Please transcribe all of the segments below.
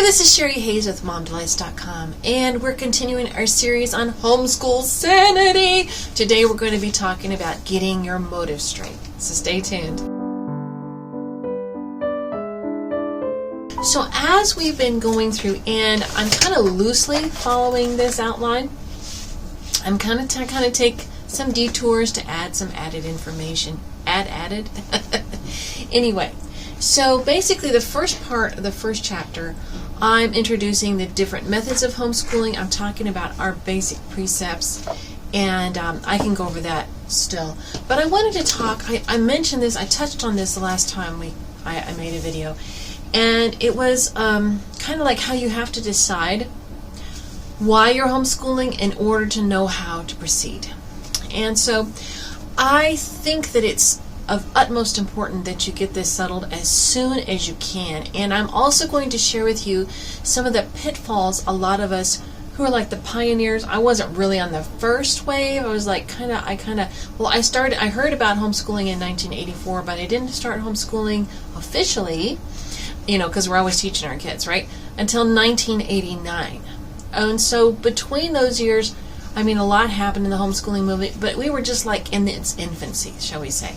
this is Sherry Hayes with MomDelights.com, and we're continuing our series on Homeschool Sanity. Today we're going to be talking about getting your motive straight, so stay tuned. So as we've been going through, and I'm kind of loosely following this outline, I'm kind of take some detours to add some added information. Added? Anyway. So basically the first part of the first chapter, I'm introducing the different methods of homeschooling. I'm talking about our basic precepts, and I can go over that still. But I wanted to talk, I mentioned this, I touched on this the last time I made a video, and it was kind of like how you have to decide why you're homeschooling in order to know how to proceed. And so I think that it's of utmost importance that you get this settled as soon as you can. And I'm also going to share with you some of the pitfalls a lot of us who are like the pioneers. I wasn't really on the first wave. I was like I heard about homeschooling in 1984, but I didn't start homeschooling officially, because we're always teaching our kids, right? Until 1989. And so between those years, a lot happened in the homeschooling movement, but we were just like in its infancy, shall we say.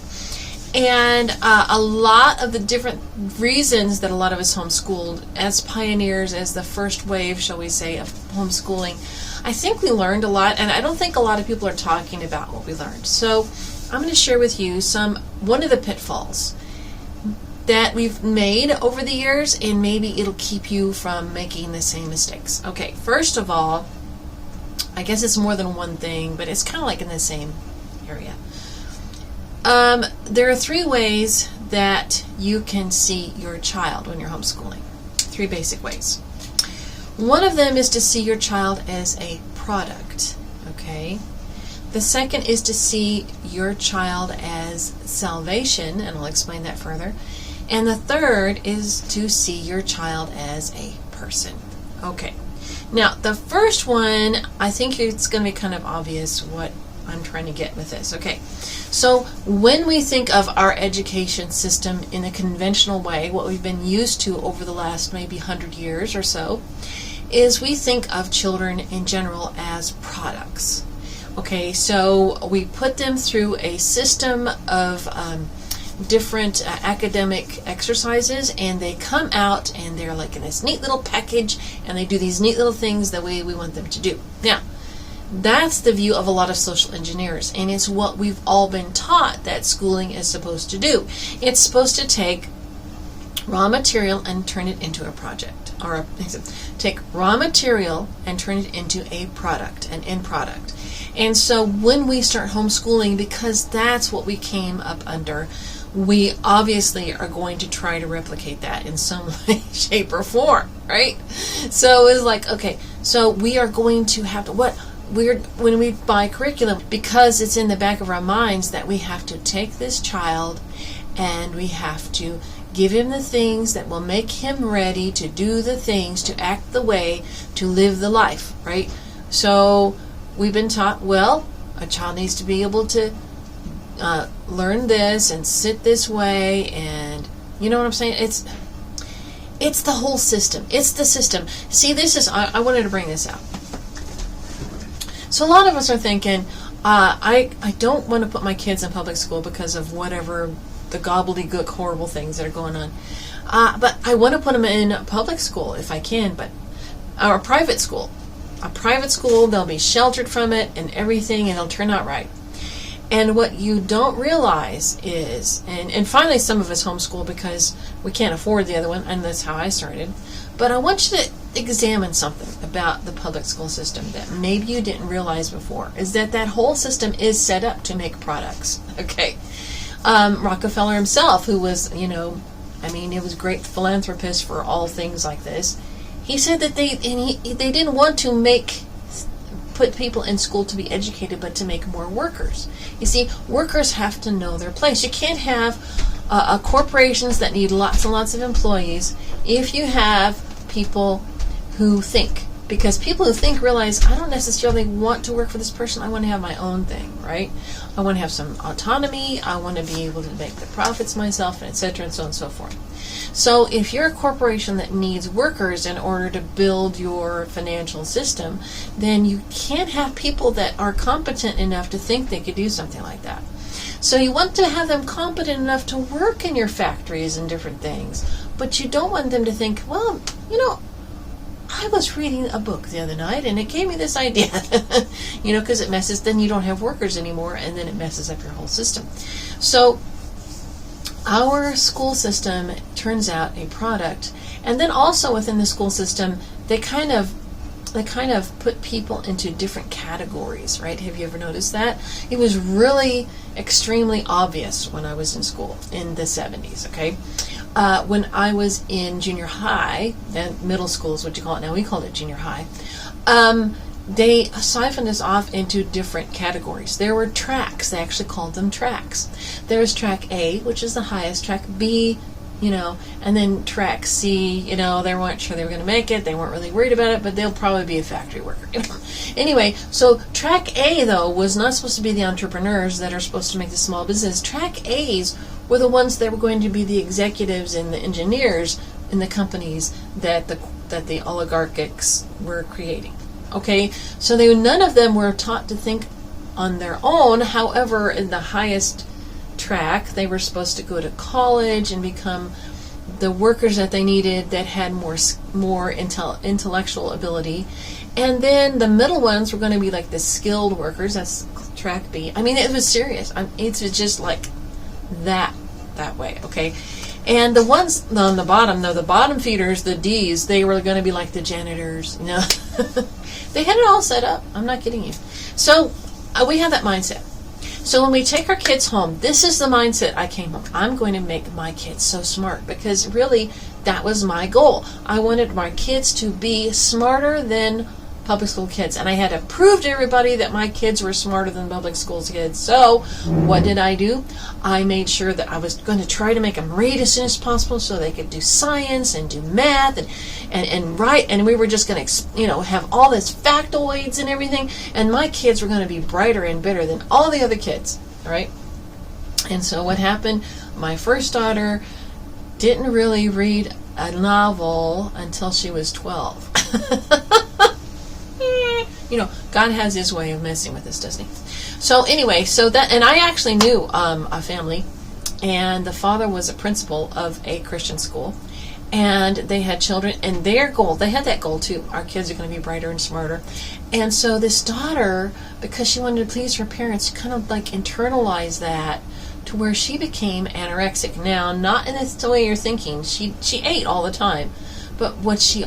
And a lot of the different reasons that a lot of us homeschooled as pioneers, as the first wave, shall we say, of homeschooling, I think we learned a lot, and I don't think a lot of people are talking about what we learned. So I'm going to share with you one of the pitfalls that we've made over the years, and maybe it'll keep you from making the same mistakes. Okay, first of all, I guess it's more than one thing, but it's kind of like in the same area. There are 3 ways that you can see your child when you're homeschooling. 3 basic ways. One of them is to see your child as a product, okay? The second is to see your child as salvation, and I'll explain that further. And the third is to see your child as a person. Okay. Now, the first one, I think it's going to be kind of obvious what I'm trying to get with this. Okay, so when we think of our education system in a conventional way, what we've been used to over the last maybe 100 years or so, is we think of children in general as products. Okay, so we put them through a system of different academic exercises, and they come out and they're like in this neat little package, and they do these neat little things the way we want them to do. Now, that's the view of a lot of social engineers, and it's what we've all been taught that schooling is supposed to do. It's supposed to take raw material and turn it into a project, or take raw material and turn it into a product, an end product. And so when we start homeschooling, because that's what we came up under, we obviously are going to try to replicate that in some way, shape, or form, right? So it's like, okay, so we are going to have to, when we buy curriculum, because it's in the back of our minds that we have to take this child and we have to give him the things that will make him ready to do the things, to act the way, to live the life, right? So we've been taught, well, a child needs to be able to learn this and sit this way, and you know what I'm saying? It's the whole system. It's the system. See, I wanted to bring this out. So a lot of us are thinking, I don't want to put my kids in public school because of whatever the gobbledygook horrible things that are going on. But I want to put them in public school if I can, or a private school. A private school, they'll be sheltered from it and everything, and it'll turn out right. And what you don't realize is, and finally some of us homeschool because we can't afford the other one, and that's how I started. But I want you to examine something about the public school system that maybe you didn't realize before, is that whole system is set up to make products. Okay. Rockefeller himself, who was, he was a great philanthropist for all things like this, he said that they didn't want to put people in school to be educated, but to make more workers. You see, workers have to know their place. You can't have corporations that need lots and lots of employees if you have people who think Because people who think realize, I don't necessarily want to work for this person. I want to have my own thing, right? I want to have some autonomy. I want to be able to make the profits myself, etc., and so on and so forth. So if you're a corporation that needs workers in order to build your financial system, then you can't have people that are competent enough to think they could do something like that. So you want to have them competent enough to work in your factories and different things, but you don't want them to think, well, I was reading a book the other night and it gave me this idea, because it messes, then you don't have workers anymore, and then it messes up your whole system. So our school system turns out a product, and then also within the school system, they kind of put people into different categories, right? Have you ever noticed that? It was really extremely obvious when I was in school in the 70s, okay? When I was in junior high, and middle school is what you call it now, we called it junior high, they siphoned us off into different categories. There were tracks. They actually called them tracks. There's track A, which is the highest, track B, and then track C, they weren't sure they were going to make it. They weren't really worried about it, but they'll probably be a factory worker. Anyway, so track A, though, was not supposed to be the entrepreneurs that are supposed to make the small business. Track A's were the ones that were going to be the executives and the engineers in the companies that the oligarchics were creating. Okay, so none of them were taught to think on their own. However, in the highest track, they were supposed to go to college and become the workers that they needed that had more intellectual ability. And then the middle ones were going to be like the skilled workers. That's track B. I mean, it was serious. It's just like that way, okay? And the ones on the bottom, though, the bottom feeders, the D's, they were going to be like the janitors, They had it all set up. I'm not kidding you. So we have that mindset. So when we take our kids home, this is the mindset I came up. I'm going to make my kids so smart, because really that was my goal. I wanted my kids to be smarter than public school kids, and I had to prove to everybody that my kids were smarter than public school kids. So what did I do? I made sure that I was going to try to make them read as soon as possible so they could do science and do math and write, and we were just going to have all this factoids and everything, and my kids were going to be brighter and better than all the other kids, all right? And so what happened? My first daughter didn't really read a novel until she was 12. God has his way of messing with us, doesn't he? So anyway, and I actually knew a family, and the father was a principal of a Christian school, and they had children, and their goal, they had that goal too. Our kids are going to be brighter and smarter. And so this daughter, because she wanted to please her parents, kind of like internalized that to where she became anorexic. Now, not in the way you're thinking. She ate all the time. But what she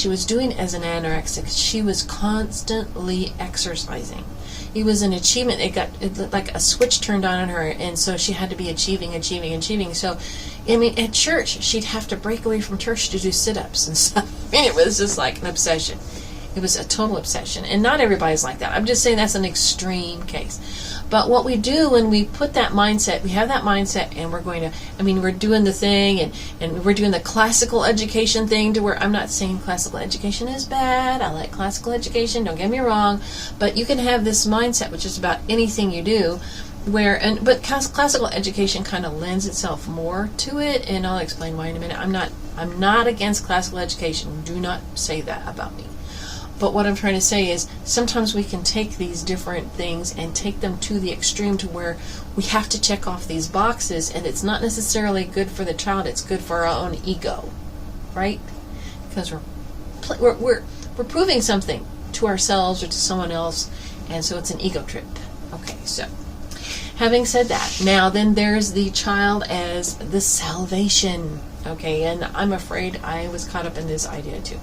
was doing as an anorexic, she was constantly exercising. It was an achievement. It like a switch turned on in her, and so she had to be achieving. So, at church, she'd have to break away from church to do sit-ups and stuff. It was just like an obsession. It was a total obsession. And not everybody's like that. I'm just saying that's an extreme case. But what we do when we put that mindset, we have that mindset, and we're doing the thing, and we're doing the classical education thing, to where I'm not saying classical education is bad. I like classical education, don't get me wrong. But you can have this mindset, which is about anything you do, but classical education kind of lends itself more to it, and I'll explain why in a minute. I'm not against classical education. Do not say that about me. But what I'm trying to say is sometimes we can take these different things and take them to the extreme to where we have to check off these boxes, and it's not necessarily good for the child. It's good for our own ego, right? Because we're proving something to ourselves or to someone else, and so it's an ego trip. Okay, so having said that, now then there's the child as the salvation. Okay, and I'm afraid I was caught up in this idea too.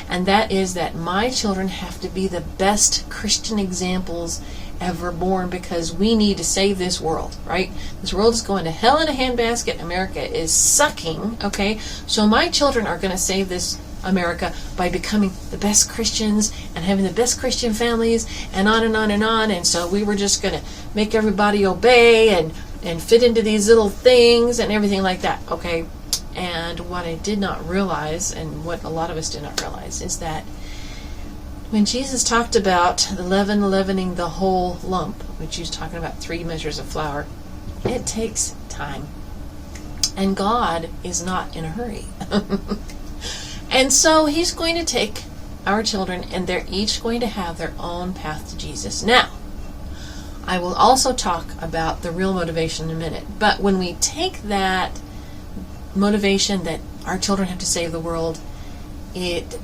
And that is that my children have to be the best Christian examples ever born, because we need to save this world, right? This world is going to hell in a handbasket. America is sucking, okay? So my children are going to save this America by becoming the best Christians and having the best Christian families, and on and on and on. And so we were just going to make everybody obey and fit into these little things and everything like that, okay? And what I did not realize, and what a lot of us did not realize, is that when Jesus talked about the leaven leavening the whole lump, which he was talking about 3 measures of flour, it takes time. And God is not in a hurry. And so he's going to take our children, and they're each going to have their own path to Jesus. Now, I will also talk about the real motivation in a minute. But when we take that motivation that our children have to save the world, it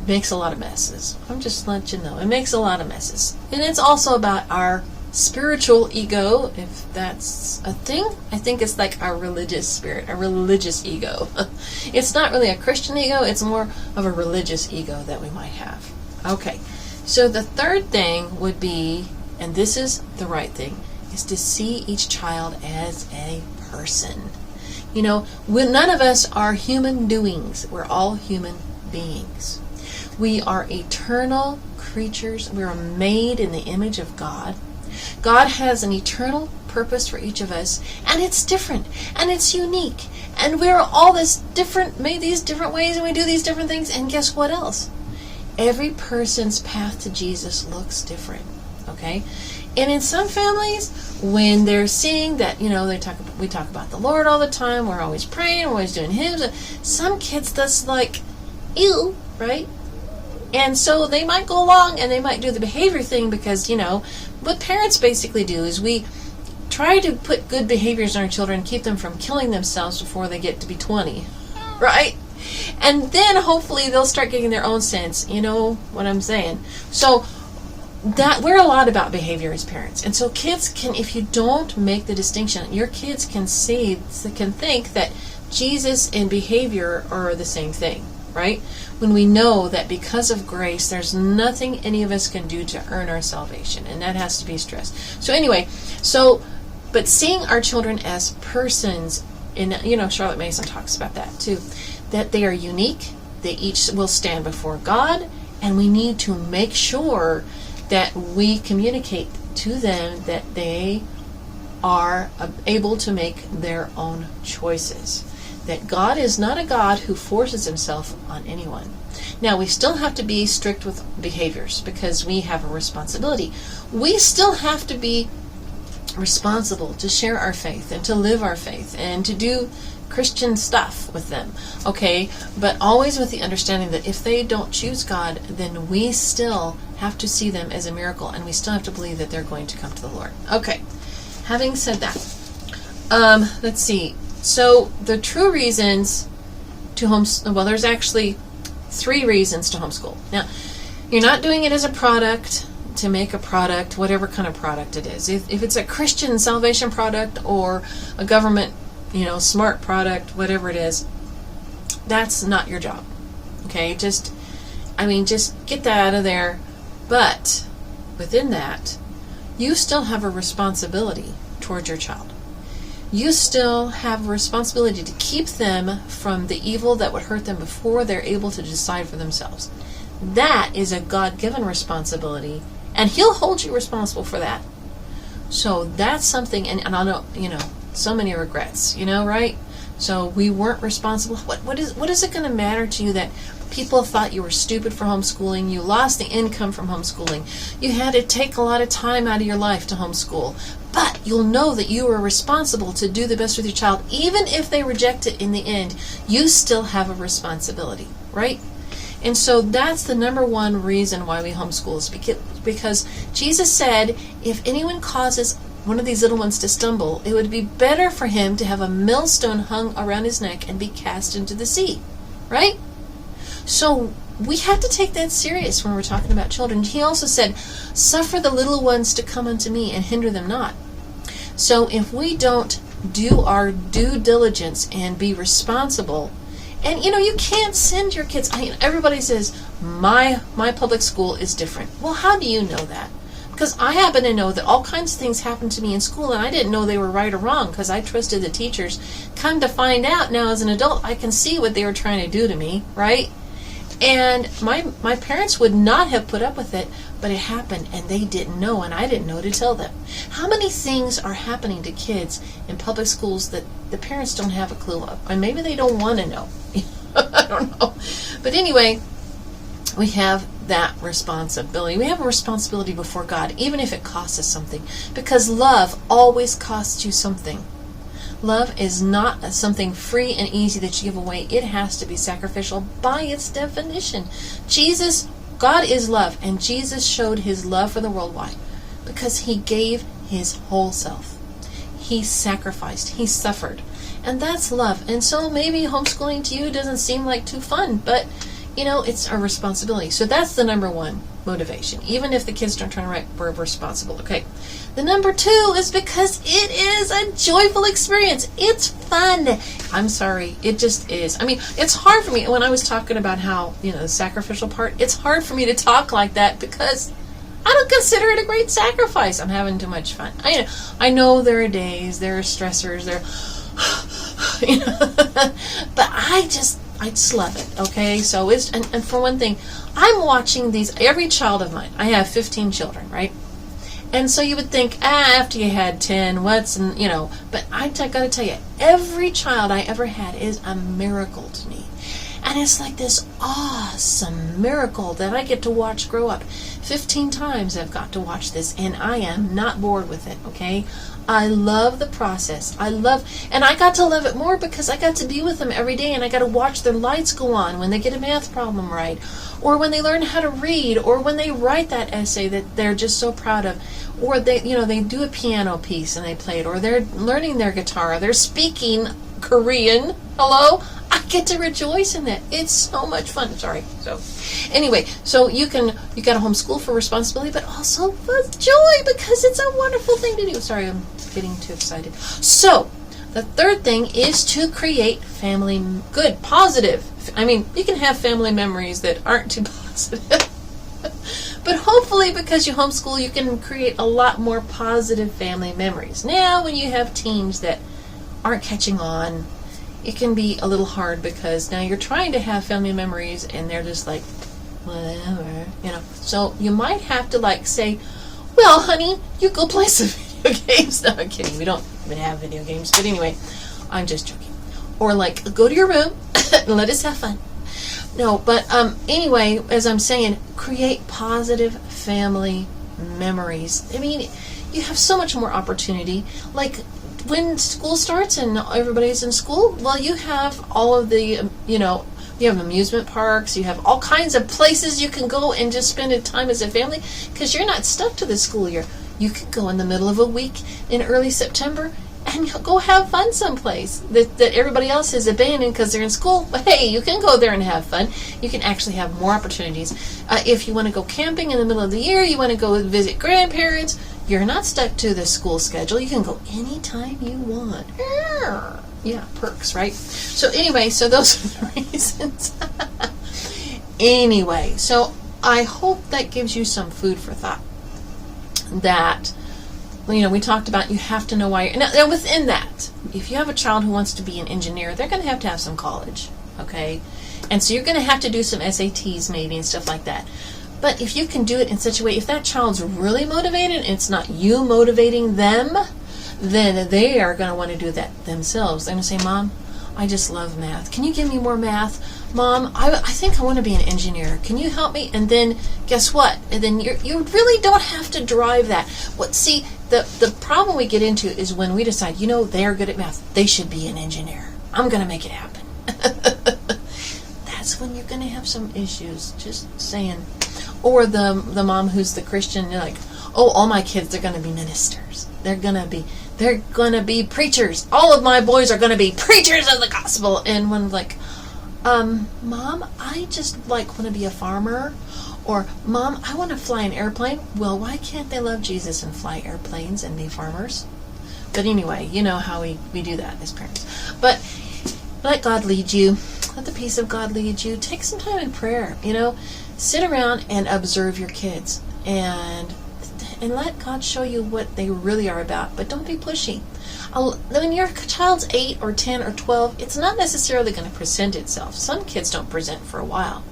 makes a lot of messes. I'm just letting you know. It makes a lot of messes. And it's also about our spiritual ego, if that's a thing. I think it's like our religious spirit, our religious ego. It's not really a Christian ego, it's more of a religious ego that we might have. Okay, so the third thing would be, and this is the right thing, is to see each child as a person. You know, none of us are human doings. We're all human beings. We are eternal creatures. We are made in the image of God. God has an eternal purpose for each of us, and it's different, and it's unique, and we're all made these different ways, and we do these different things, and guess what else? Every person's path to Jesus looks different, okay? And in some families, when they're seeing that, you know, we talk about the Lord all the time, we're always praying, we're always doing hymns, some kids that's like, ew, right? And so they might go along and they might do the behavior thing because, you know, what parents basically do is we try to put good behaviors in our children, keep them from killing themselves before they get to be 20, right? And then hopefully they'll start getting their own sense, you know what I'm saying? So that we're a lot about behavior as parents. And so kids can, if you don't make the distinction, your kids can think that Jesus and behavior are the same thing, right? When we know that because of grace, there's nothing any of us can do to earn our salvation, and that has to be stressed. So anyway, but seeing our children as persons, and you know, Charlotte Mason talks about that too, that they are unique, they each will stand before God, and we need to make sure that we communicate to them that they are able to make their own choices. That God is not a God who forces himself on anyone. Now, we still have to be strict with behaviors because we have a responsibility. We still have to be responsible to share our faith and to live our faith and to do Christian stuff with them, okay? But always with the understanding that if they don't choose God, then we still have to see them as a miracle, and we still have to believe that they're going to come to the Lord. Okay, having said that, let's see. So the true reasons to homeschool, well, there's actually 3 reasons to homeschool. Now, you're not doing it as a product, to make a product, whatever kind of product it is. If it's a Christian salvation product or a government, you know, smart product, whatever it is, that's not your job. Okay, just get that out of there. But within that, you still have a responsibility towards your child. You still have a responsibility to keep them from the evil that would hurt them before they're able to decide for themselves. That is a God-given responsibility, and he'll hold you responsible for that. So that's something, and I know, you know, so many regrets, you know, right? So we weren't responsible. What is it going to matter to you that people thought you were stupid for homeschooling? You lost the income from homeschooling. You had to take a lot of time out of your life to homeschool. But you'll know that you are responsible to do the best with your child. Even if they reject it in the end, you still have a responsibility, right? And so that's the number one reason why we homeschool, is because Jesus said, if anyone causes one of these little ones to stumble, it would be better for him to have a millstone hung around his neck and be cast into the sea, right? So we have to take that serious when we're talking about children. He also said, suffer the little ones to come unto me and hinder them not. So if we don't do our due diligence and be responsible, and you know, you can't send your kids, everybody says, my public school is different. Well, how do you know that? Because I happen to know that all kinds of things happened to me in school, and I didn't know they were right or wrong because I trusted the teachers. Come to find out now as an adult, I can see what they were trying to do to me, right? And my parents would not have put up with it, but it happened, and they didn't know, and I didn't know to tell them. How many things are happening to kids in public schools that the parents don't have a clue of? And maybe they don't want to know. I don't know. But anyway, we have that responsibility. We have a responsibility before God, even if it costs us something, because love always costs you something. Love is not something free and easy that you give away. It has to be sacrificial by its definition. God is love, and Jesus showed his love for the world. Why? Because he gave his whole self. He sacrificed. He suffered. And that's love. And so maybe homeschooling to you doesn't seem like too fun, but it's our responsibility. So that's the number one motivation. Even if the kids don't turn right, we're responsible. Okay. The number two is because it is a joyful experience. It's fun. I'm sorry. It just is. I mean, it's hard for me. When I was talking about how, the sacrificial part, it's hard for me to talk like that because I don't consider it a great sacrifice. I'm having too much fun. I know there are days, there are stressors, but I just love it, okay? So and for one thing, I'm watching every child of mine. I have 15 children, right? And so you would think, after you had 10, but I got to tell you, every child I ever had is a miracle to me. And it's like this awesome miracle that I get to watch grow up. 15 times I've got to watch this, and I am not bored with it, okay? I love the process. And I got to love it more because I got to be with them every day, and I got to watch their lights go on when they get a math problem right, or when they learn how to read, or when they write that essay that they're just so proud of, or they do a piano piece and they play it, or they're learning their guitar, or they're speaking Korean. Hello? I get to rejoice in that. It's so much fun. Sorry. So anyway, so you got to homeschool for responsibility, but also with joy because it's a wonderful thing to do. Sorry, I'm getting too excited. So the third thing is to create positive. I mean, you can have family memories that aren't too positive. But hopefully because you homeschool, you can create a lot more positive family memories. Now, when you have teens that aren't catching on, it can be a little hard because now you're trying to have family memories and they're just like, whatever, So you might have to say, well, honey, you go play some video games. No, I'm kidding. We don't even have video games. But anyway, I'm just joking. Or go to your room and let us have fun. No, but anyway, as I'm saying, create positive family memories. I mean, you have so much more opportunity. When school starts and everybody's in school, well, you have all of the, you have amusement parks, you have all kinds of places you can go and just spend time as a family because you're not stuck to the school year. You can go in the middle of a week in early September and go have fun someplace that everybody else has abandoned because they're in school. But hey, you can go there and have fun. You can actually have more opportunities. If you want to go camping in the middle of the year, you want to go visit grandparents, you're not stuck to the school schedule. You can go anytime you want. Yeah, perks, right? So anyway, those are the reasons. Anyway, so I hope that gives you some food for thought. That, we talked about you have to know why. Now, within that, if you have a child who wants to be an engineer, they're going to have some college, okay? And so you're going to have to do some SATs maybe and stuff like that. But if you can do it in such a way, if that child's really motivated and it's not you motivating them, then they are going to want to do that themselves. They're going to say, Mom, I just love math. Can you give me more math? Mom, I think I want to be an engineer. Can you help me? And then guess what? And then you really don't have to drive that. The problem we get into is when we decide, they're good at math. They should be an engineer. I'm going to make it happen. That's when you're going to have some issues. Just saying. Or the mom who's the Christian, you're like, oh, all my kids are going to be ministers. They're going to be preachers. All of my boys are going to be preachers of the gospel. And one's like, Mom, I just want to be a farmer. Or, Mom, I want to fly an airplane. Well, why can't they love Jesus and fly airplanes and be farmers? But anyway, you know how we do that as parents. But let God lead you. Let the peace of God lead you. Take some time in prayer, Sit around and observe your kids and let God show you what they really are about. But don't be pushy. When your child's 8 or 10 or 12, it's not necessarily going to present itself. Some kids don't present for a while.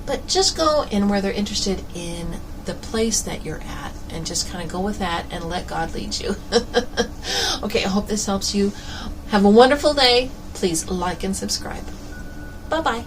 But just go in where they're interested in the place that you're at and just kind of go with that and let God lead you. Okay, I hope this helps you. Have a wonderful day. Please like and subscribe. Bye-bye.